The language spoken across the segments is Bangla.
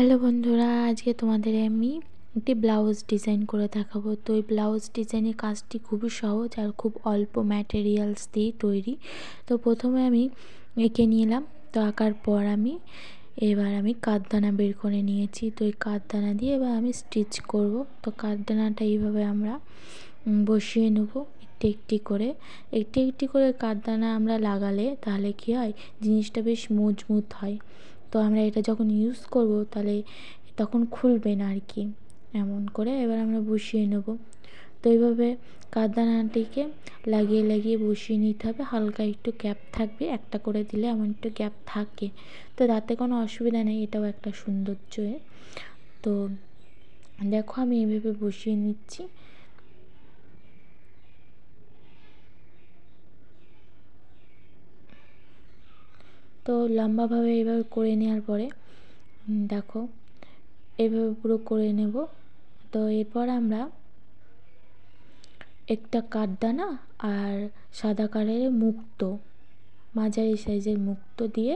হ্যালো বন্ধুরা, আজকে তোমাদের আমি একটি ব্লাউজ ডিজাইন করে দেখাবো। তো এই ব্লাউজ ডিজাইনের কাজটি খুবই সহজ আর খুব অল্প ম্যাটেরিয়ালস দিয়ে তৈরি। তো প্রথমে আমি এঁকে নিলাম। তো আঁকার পর এবার আমি কাঠদানা বের করে নিয়েছি। তো এই কাঠদানা দিয়ে এবার আমি স্টিচ করব। তো কাঠদানাটা এইভাবে আমরা বসিয়ে নেব একটি একটি করে কাঠদানা আমরা লাগালে তাহলে কি হয়, জিনিসটা বেশ মজবুত হয়। তো আমরা এটা যখন ইউজ করব তাহলে তখন খুলবে না আর কি। এমন করে এবার আমরা বসিয়ে নেব। তো এইভাবে কাঠদানাটিকে লাগিয়ে লাগিয়ে বসিয়ে নিতে হবে। হালকা একটু গ্যাপ থাকবে, একটা করে দিলে এমন একটু গ্যাপ থাকে, তো তাতে কোনো অসুবিধা নেই, এটাও একটা সৌন্দর্য। তো দেখো আমি এইভাবে বসিয়ে নিচ্ছি। তো লম্বাভাবে এইভাবে করে নেওয়ার পরে দেখো এইভাবে পুরো করে নেব। তো এরপর আমরা একটা কাঠদানা আর সাদা কালারের মুক্তো, মাঝারি সাইজের মুক্তো দিয়ে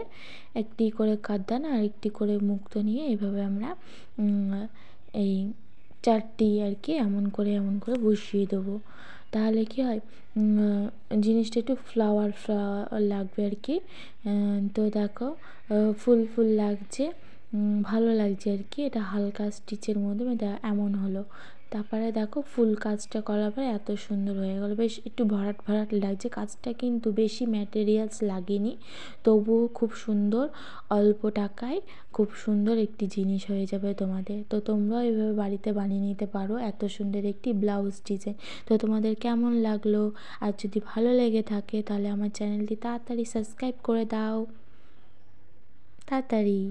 একটি করে কাঠদানা আর একটি করে মুক্তো নিয়ে এইভাবে আমরা এই চারটি আর কি এমন করে বসিয়ে দেবো। তাহলে কি হয়, জিনিসটা একটু ফ্লাওয়ার লাগবে আর কি। তো দেখো ফুল ফুল লাগছে, ভালো লাগছে আর কি। এটা হালকা স্টিচের মধ্যে এমন হলো। তারপরে দেখো ফুল কাজটা করার পরে এত সুন্দর হয়ে গেলো, বেশ একটু ভরাট ভরাট লাগছে। কাজটা কিন্তু বেশি ম্যাটেরিয়ালস লাগেনি, তবুও খুব সুন্দর, অল্প টাকায় খুব সুন্দর একটি জিনিস হয়ে যাবে তোমাদের। তো তোমরাও এভাবে বাড়িতে বানিয়ে নিতে পারো এত সুন্দর একটি ব্লাউজ ডিজাইন। তো তোমাদের কেমন লাগলো? আর যদি ভালো লেগে থাকে তাহলে আমার চ্যানেলটি তাড়াতাড়ি সাবস্ক্রাইব করে দাও, তাড়াতাড়ি।